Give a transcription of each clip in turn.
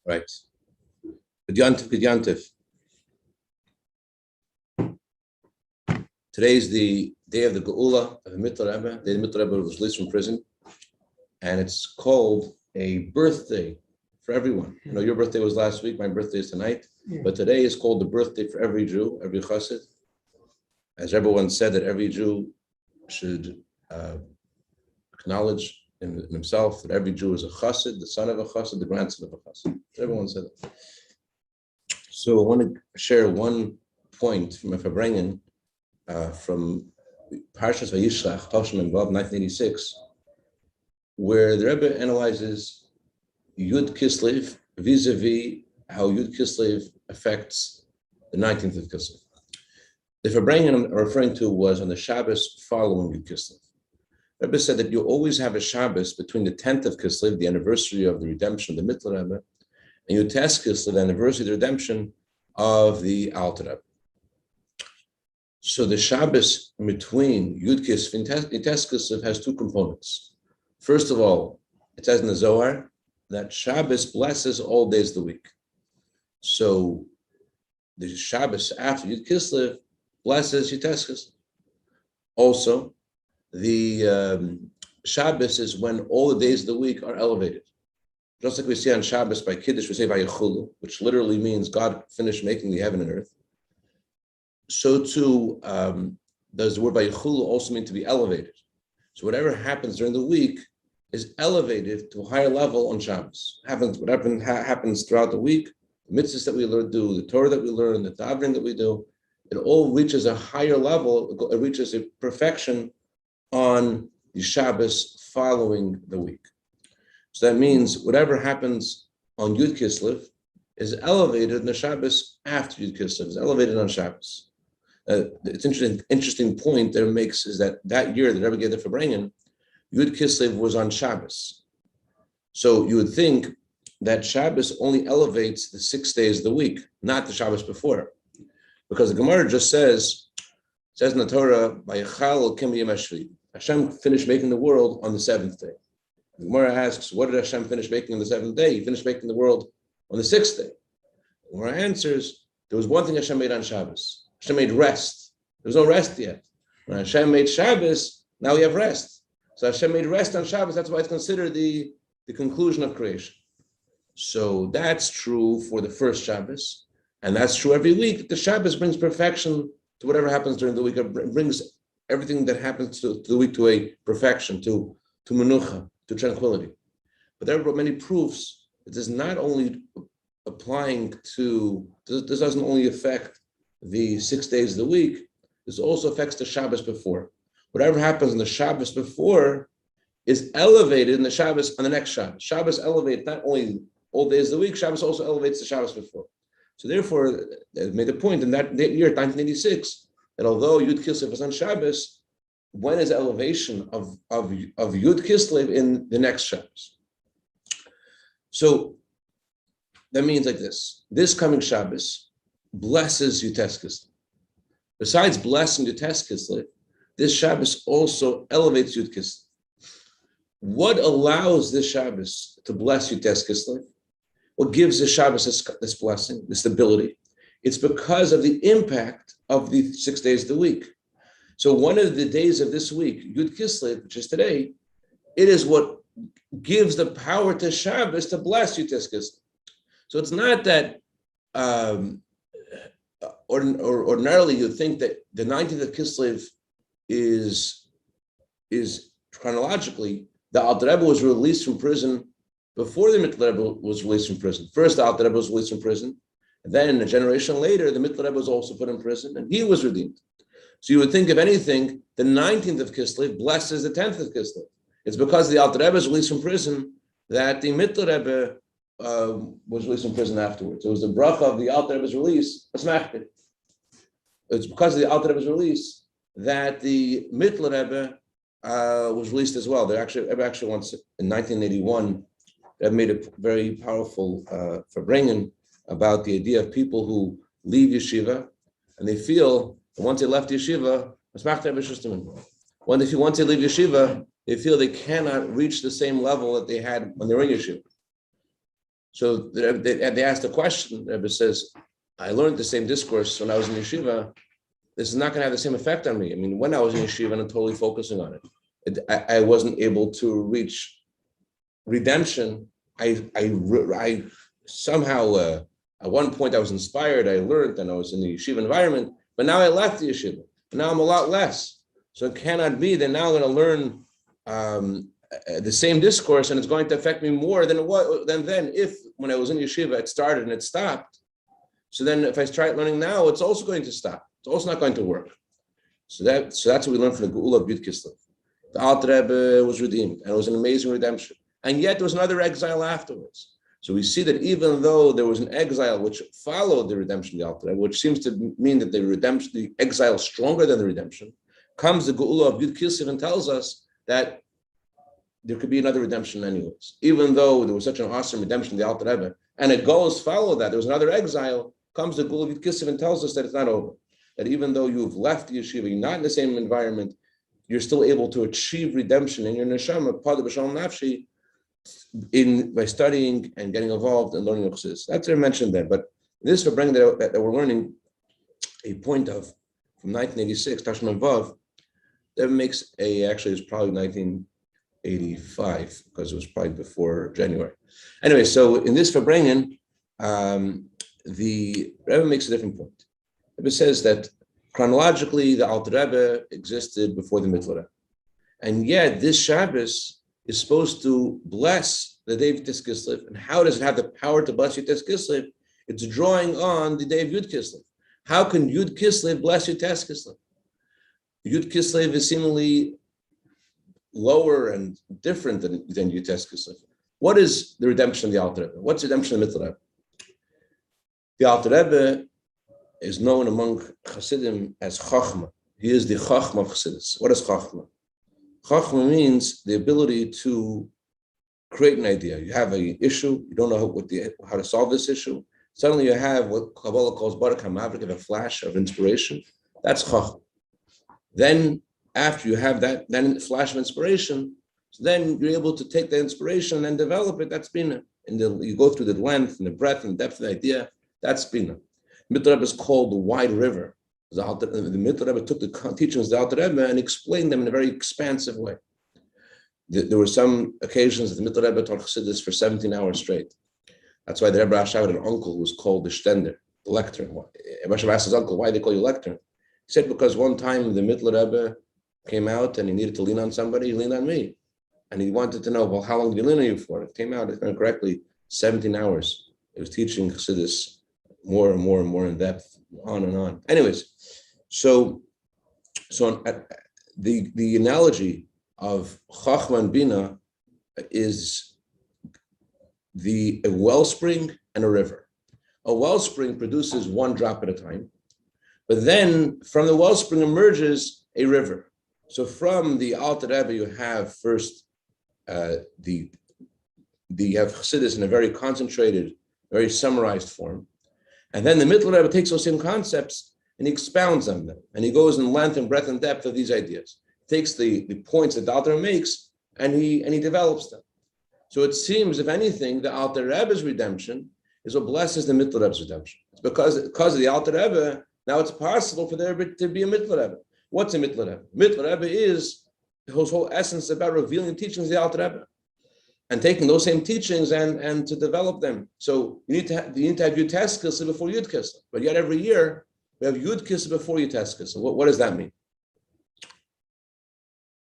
Right. Good. Today is the day of the Geula of the Mittler Rebbe. The Mittler Rebbe was released from prison, and it's called a birthday for everyone. You know, your birthday was last week, my birthday is tonight, but today is called the birthday for every Jew, every Chassid. As Rebbe once said, that every Jew should acknowledge in himself that every Jew is a Chassid, the son of a Chassid, the grandson of a Chassid. Everyone said that. So I want to share one point from a Farbrengen from Parshas Vayishlach, Toshim and Bob, 1986, where the Rebbe analyzes Yud Kislev vis-a-vis how Yud Kislev affects the 19th of Kislev. The Farbrengen I'm referring to was on the Shabbos following Yud Kislev. Rebbe said that you always have a Shabbos between the 10th of Kislev, the anniversary of the redemption of the Mittler Rebbe, and Yud Tes Kislev, the anniversary of the redemption of the Alter Rebbe. So the Shabbos in between Yud Kislev and Yud Tes Kislev has two components. First of all, it says in the Zohar that Shabbos blesses all days of the week. So the Shabbos after Yud Kislev blesses Yud Tes Kislev. Also, the Shabbos is when all the days of the week are elevated. Just like we see on Shabbos by Kiddush, we say Vayachulu, which literally means God finished making the heaven and earth. So too does the word Vayachulu also mean to be elevated. So whatever happens during the week is elevated to a higher level on Shabbos. Whatever happens throughout the week, the mitzvahs that we do, the Torah that we learn, the davening that we do, it all reaches a higher level, it reaches a perfection on the Shabbos following the week. So that means whatever happens on Yud Kislev is elevated in the Shabbos after Yud Kislev, is elevated on Shabbos. It's interesting point that it makes is that year that Rebbe gave the Farbrengen, Yud Kislev was on Shabbos. So you would think that Shabbos only elevates the 6 days of the week, not the Shabbos before. Because the Gemara just says in the Torah, Hashem finished making the world on the seventh day. The Gemara asks, what did Hashem finish making on the seventh day? He finished making the world on the sixth day. The Gemara answers, there was one thing Hashem made on Shabbos. Hashem made rest. There was no rest yet. When Hashem made Shabbos, now we have rest. So Hashem made rest on Shabbos. That's why it's considered the conclusion of creation. So that's true for the first Shabbos. And that's true every week. The Shabbos brings perfection to whatever happens during the week. It brings everything that happens to the week to a perfection, to menucha, to tranquility. But there are many proofs that this is not only applying to, this doesn't only affect the 6 days of the week, this also affects the Shabbos before. Whatever happens in the Shabbos before is elevated in the Shabbos on the next Shabbos. Shabbos elevates not only all days of the week, Shabbos also elevates the Shabbos before. So therefore, they made a point in that year, 1986, that although Yud Kislev was on Shabbos, when is elevation of Yud Kislev in the next Shabbos? So that means like this. This coming Shabbos blesses Yud Tes Kislev. Besides blessing Yud Tes Kislev, this Shabbos also elevates Yud Kislev. What allows this Shabbos to bless Yud Tes Kislev? What gives the Shabbos this blessing, this stability? It's because of the impact of the 6 days of the week. So one of the days of this week, Yud Kislev, which is today, it is what gives the power to Shabbos to bless Yud Tes Kislev. So it's not that ordinarily you'd think that the 19th of Kislev is chronologically, the Alter Rebbe was released from prison before the Mittler Rebbe was released from prison. First, the Alter Rebbe was released from prison, and then a generation later, the Mittler Rebbe was also put in prison, and he was redeemed. So you would think, if anything, the 19th of Kislev blesses the 10th of Kislev. It's because the Alter Rebbe was released from prison that the Mittler Rebbe was released from prison afterwards. It was the bracha of the Alter Rebbe's release. It's because of the Alter Rebbe's release that the Mittler Rebbe was released as well. Rebbe actually once, in 1981, Rebbe made a very powerful Farbrengen about the idea of people who leave yeshiva and they feel that once they left yeshiva, once they leave yeshiva, they feel they cannot reach the same level that they had when they were in yeshiva. So they asked a question. The Rebbe says, I learned the same discourse when I was in yeshiva. This is not going to have the same effect on me. I mean, when I was in yeshiva and I'm totally focusing on it, I wasn't able to reach redemption. I somehow, at one point I was inspired, I learned, and I was in the yeshiva environment, but now I left the yeshiva. Now I'm a lot less. So it cannot be that now I'm going to learn the same discourse and it's going to affect me more than then if when I was in yeshiva it started and it stopped. So then if I start learning now, it's also going to stop. It's also not going to work. So that's what we learned from the Geula of Yud Kislev. The Alter Rebbe was redeemed, and it was an amazing redemption. And yet there was another exile afterwards. So we see that even though there was an exile which followed the redemption of the Alter Rebbe, which seems to mean that the exile is stronger than the redemption, comes the Geula of Yud Kislev and tells us that there could be another redemption anyways. Even though there was such an awesome redemption of the Alter Rebbe, and it goes follow that, there was another exile, comes the Geula of Yud Kislev and tells us that it's not over. That even though you've left the yeshiva, you're not in the same environment, you're still able to achieve redemption in your neshama, pada b'shalom nafshi, by studying and getting involved and learning Chassidus. That's what I mentioned there. But this Farbrengen that we're learning a point of from 1986, Tashman Vav, that makes actually it's probably 1985 because it was probably before January. Anyway, so in this Farbrengen, the Rebbe makes a different point. Rebbe says that chronologically the Alter Rebbe existed before the Mitzvah Rebbe. And yet this Shabbos is supposed to bless the day of Yud Kislev. And how does it have the power to bless Yud Kislev? It's drawing on the day of Yud Kislev. How can Yud Kislev bless Yud Kislev? Yud Kislev is seemingly lower and different than Yud Kislev. What is the redemption of the Alter Rebbe? What's the redemption of the Mitzvah Rebbe? The Alter Rebbe is known among Chassidim as Chachma. He is the Chachma of Chassidus. What is Chachma? Chachma means the ability to create an idea. You have an issue, you don't know how to solve this issue. Suddenly you have what Kabbalah calls Barak HaMavrik, a flash of inspiration. That's Chachma. Then after you have that flash of inspiration, so then you're able to take the inspiration and develop it. That's Bina. And you go through the length and the breadth and depth of the idea. That's Bina. Mitzvah Rebbe is called the wide river. The Mitzvah Rebbe took the teachings of the Alter Rebbe and explained them in a very expansive way. There were some occasions that the Mitzvah Rebbe taught Chassidus for 17 hours straight. That's why the Rebbe Rashav had an uncle who was called the Stender, the lectern. Rashav asked his uncle, why they call you lectern? He said, because one time the Mitzvah Rebbe came out and he needed to lean on somebody, he leaned on me. And he wanted to know, well, how long did you lean on you for? It came out, if I remember correctly, 17 hours. It was teaching Chassidus more and more and more in depth, on and on. Anyways, so the analogy of Chachma and Bina is a wellspring and a river. A wellspring produces one drop at a time, but then from the wellspring emerges a river. So from the Alter Rebbe, you have first you have Chassidus in a very concentrated, very summarized form. And then the Mitzvah Rebbe takes those same concepts and he expounds on them. And he goes in length and breadth and depth of these ideas. Takes the points that the Alter Rebbe makes and he develops them. So it seems, if anything, the Alter Rebbe's redemption is what blesses the Mitzvah Rebbe's redemption. It's because of the Alter Rebbe, now it's possible for there to be a Mitzvah Rebbe. What's a Mitzvah Rebbe? Mitzvah Rebbe is his whole essence about revealing the teachings of the Alter Rebbe and taking those same teachings and to develop them. So you need to have Yud Kislev before Yud Kislev. But yet every year we have Yud Kislev before Yud Kislev. So what does that mean?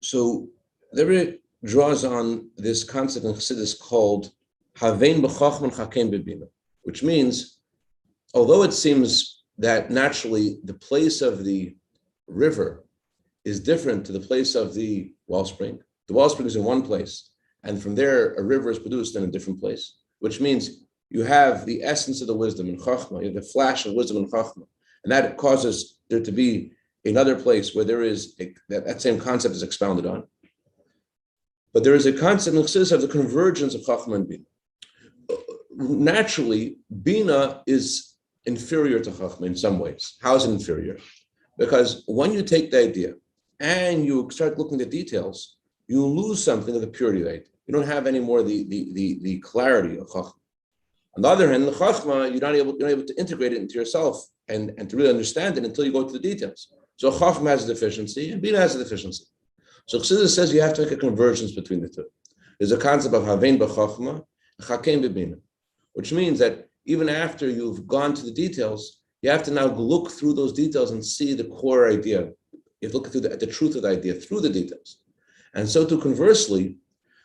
So the Rebbe draws on this concept in Chassidus called Havein b'chachma chakein b'bina, which means, although it seems that naturally the place of the river is different to the place of the wellspring. The wellspring is in one place, and from there a river is produced in a different place, which means you have the essence of the wisdom in Chachma, you have the flash of wisdom in Chachma, and that causes there to be another place where there is that same concept is expounded on. But there is a concept in Chassidus of the convergence of Chachma and Bina. Naturally, Bina is inferior to Chachma in some ways. How is it inferior? Because when you take the idea and you start looking at details, you lose something of the purity of the idea. You don't have any more the clarity of Chachma. On the other hand, the Chachma, you're not able to integrate it into yourself and to really understand it until you go to the details. So Chachma has a deficiency and Bina has a deficiency. So Chassidus says you have to make a convergence between the two. There's a concept of Havein b'Chachma, Chakein b'Bina, which means that even after you've gone to the details, you have to now look through those details and see the core idea. You have to look at the truth of the idea through the details. And so too, conversely,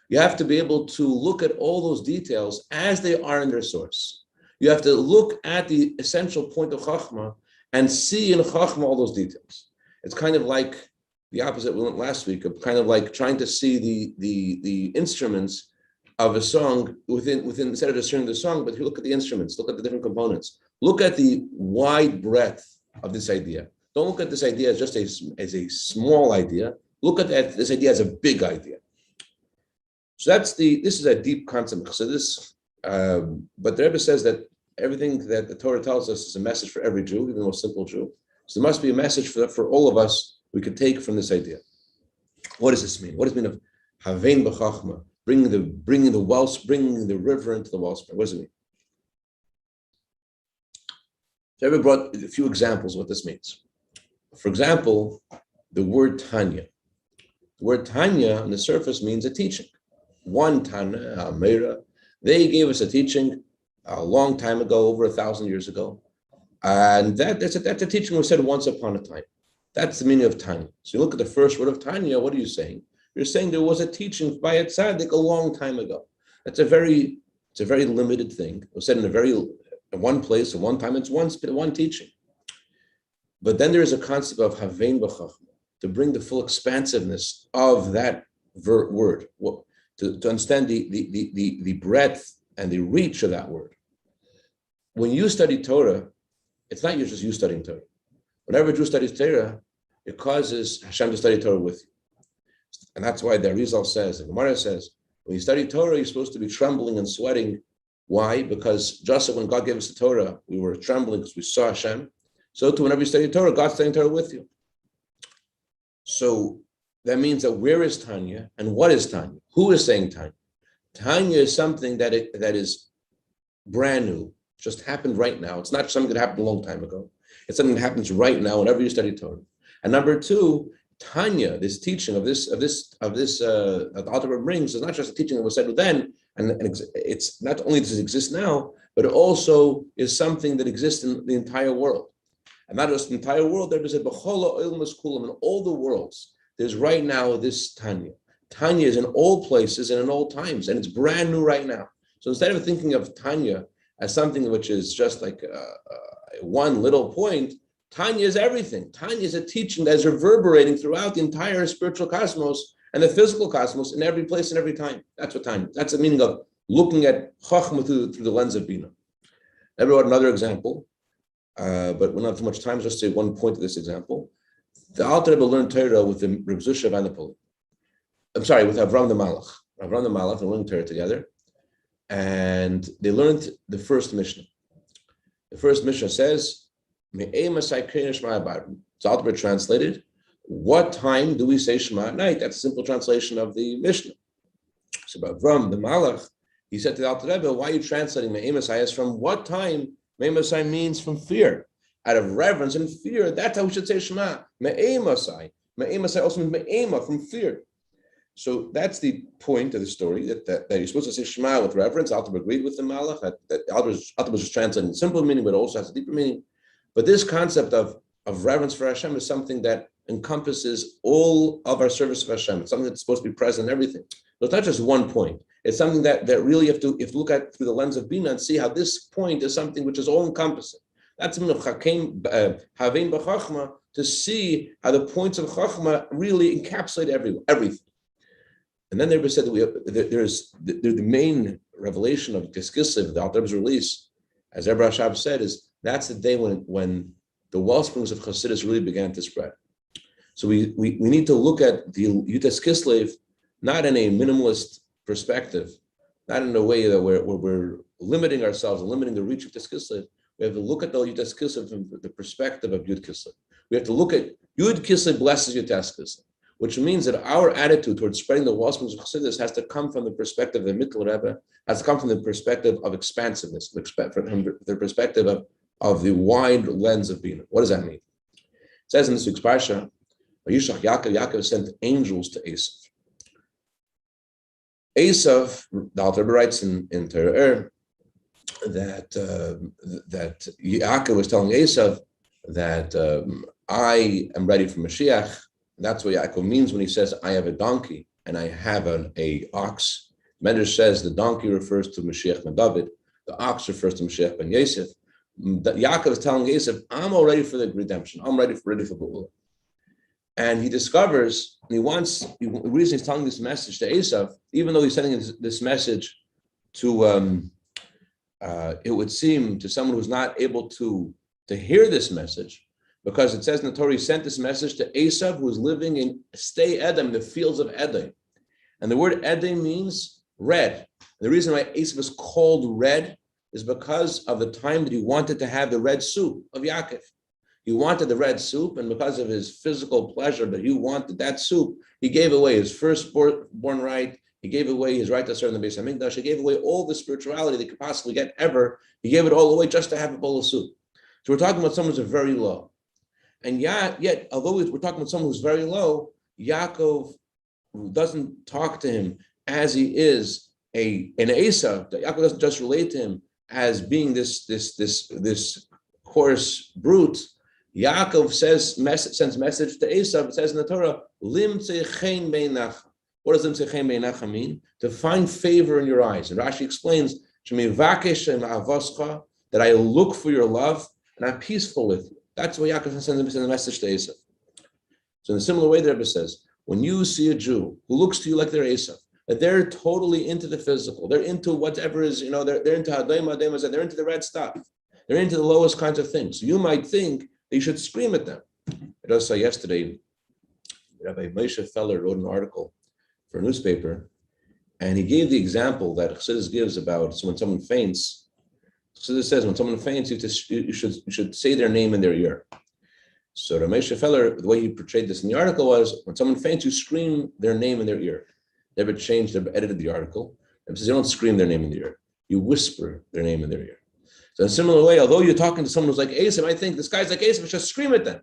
you have to be able to look at all those details as they are in their source. You have to look at the essential point of Chachma and see in Chachma all those details. It's kind of like the opposite we went last week, of kind of like trying to see the instruments of a song within instead of just hearing the song, but you look at the instruments, look at the different components, look at the wide breadth of this idea. Don't look at this idea as just as a small idea. Look at this idea as a big idea. So this is a deep concept. So but the Rebbe says that everything that the Torah tells us is a message for every Jew, even the most simple Jew. So there must be a message for all of us we could take from this idea. What does this mean? What does it mean of Havein b'Chachma, bringing the river into the wellspring? What does it mean? So Rebbe brought a few examples of what this means. For example, the word Tanya. The word Tanya on the surface means a teaching. One Tana, Almeira, they gave us a teaching a long time ago, over 1,000 years ago. And that's a teaching was said once upon a time. That's the meaning of Tanya. So you look at the first word of Tanya, what are you saying? You're saying there was a teaching by a tzaddik a long time ago. It's a very limited thing. It was said in one place, at one time, it's one teaching. But then there is a concept of Havein b'Chachma, to bring the full expansiveness of that word, to understand the breadth and the reach of that word. When you study Torah, it's not just you studying Torah. Whenever a Jew studies Torah, it causes Hashem to study Torah with you. And that's why the Arizal says, the Gemara says, when you study Torah, you're supposed to be trembling and sweating. Why? Because just like when God gave us the Torah, we were trembling because we saw Hashem. So too, whenever you study Torah, God's studying Torah with you. So that means that where is Tanya and what is Tanya? Who is saying Tanya? Tanya is something that is brand new, just happened right now. It's not something that happened a long time ago. It's something that happens right now whenever you study Torah. And number two, Tanya, this teaching of this the Alter Rebbe brings, is not just a teaching that was said then, and it's not only does it exist now, but it also is something that exists in the entire world. And not just the entire world, there is a B'chola Oilmas Kulam, in all the worlds. There's right now this Tanya. Tanya is in all places and in all times, and it's brand new right now. So instead of thinking of Tanya as something which is just like one little point, Tanya is everything. Tanya is a teaching that is reverberating throughout the entire spiritual cosmos and the physical cosmos in every place and every time. That's what Tanya is. That's the meaning of looking at Chachma through the lens of Bina. I brought another example, but we don't have too much time. Just to say one point of this example. The Alter Rebbe learned Torah with the Reb Zusha of Annapolis. I'm sorry, with Avram the Malach. Avram the Malach, they learned Torah together. And they learned the first Mishnah. The first Mishnah says, it's Alter Rebbe translated, what time do we say Shema at night? That's a simple translation of the Mishnah. So Avram the Malach, he said to the Alter Rebbe, why are you translating Me'emasai as from what time? Me'emasai means from fear. Out of reverence and fear, that's how we should say Shema. Me'emasai. Me'emasai also means me'ema, from fear. So that's the point of the story, that you're supposed to say Shema with reverence. Alter agreed with the Malach, that Alter was just translating the simple meaning, but also has a deeper meaning. But this concept of reverence for Hashem is something that encompasses all of our service of Hashem. It's something that's supposed to be present in everything. So it's not just one point. It's something that really you have to look at through the lens of Bina and see how this point is something which is all encompassing. That's the meaning of Havein b'Chachma, to see how the points of Chachma really encapsulate everything. And then the Rebbe said that there's the main revelation of Kislev, the Alter Rebbe's release, as Rebbe Rashab said, is that's the day when the wellsprings of Chassidus really began to spread. So we need to look at the Yutas Kislev not in a minimalist perspective, not in a way that we're limiting ourselves and limiting the reach of Yutas Kislev. We have to look at the Yutas Kislev from the perspective of Yud Kislev. We have to look at Yud Kislev blesses Yutas Kislev. which means that our attitude towards spreading the Wasmos of Chassidus has to come from the perspective of the Mittel Rebbe, has to come from the perspective of expansiveness, from the perspective of the wide lens of being. What does that mean? It says in this week's Parsha, Vayishlach Yaakov sent angels to Esav. Esav, the Alter Rebbe writes in Torah that Yaakov was telling Esav that I am ready for Mashiach. That's what Yaakov means when he says, I have a donkey and I have an ox. Medrash says the donkey refers to Mashiach ben David, the ox refers to Mashiach ben Yosef. Yaakov is telling Esav, I'm all ready for the redemption. I'm ready for Geula. And he discovers, and the reason he's telling this message to Esav, even though he's sending this message to, it would seem to someone who's not able to hear this message, because it says in the Torah, he sent this message to Esav, who was living in Stay Edom, the fields of Edom. And the word Edom means red. The reason why Esav is called red is because of the time that he wanted to have the red soup of Yaakov. He wanted the red soup, and because of his physical pleasure that he wanted that soup, he gave away his firstborn right. He gave away his right to serve in the Beis Hamikdash. He gave away all the spirituality they could possibly get ever. He gave it all away just to have a bowl of soup. So we're talking about someone who's very low. And yet, although we're talking about someone who's very low, Yaakov doesn't talk to him as he is an Esav. Yaakov doesn't just relate to him as being this coarse brute. Yaakov sends message to Esav. It says in the Torah, Lim tzechein beinacha. What does Lim tzechein beinacha mean? To find favor in your eyes. And Rashi explains, that I look for your love and I'm peaceful with you. That's why Yaakov sends a message to Esav. So in a similar way, the Rebbe says, when you see a Jew who looks to you like they're Esav, that they're totally into the physical, they're into whatever is, they're into Hadayma, they're into the red stuff, they're into the lowest kinds of things. So you might think that you should scream at them. I just saw yesterday, Rabbi Moshe Feller wrote an article for a newspaper, and he gave the example that Chassidus gives about when someone faints. Chassidus says when someone faints, you should say their name in their ear. So Rabbi Moshe Feller, the way he portrayed this in the article was, when someone faints, you scream their name in their ear. They edited the article. It says you don't scream their name in their ear. You whisper their name in their ear. So in a similar way, although you're talking to someone who's like Esav, I think this guy's like Esav, just scream at them.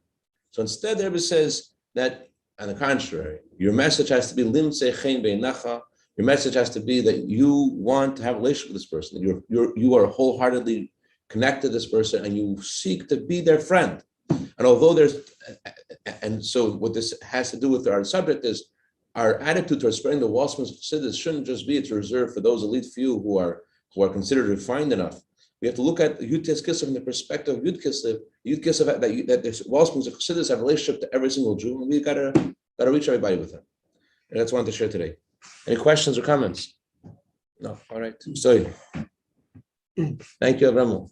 So instead, the Rebbe says that, on the contrary, your message has to be Lim tzechein beinacha. Your message has to be that you want to have a relationship with this person. That you are wholeheartedly connected to this person, and you seek to be their friend. And although so what this has to do with our subject is our attitude towards spreading the Wasmos of Chassidus shouldn't just be it's reserved for those elite few who are considered refined enough. We have to look at Yud Kislev from the perspective of Yud Kislev that the Wasmos of Chassidus have a relationship to every single Jew, and we got to reach everybody with them. And that's what I want to share today. Any questions or comments? No. All right. Sorry. Thank you, Avram.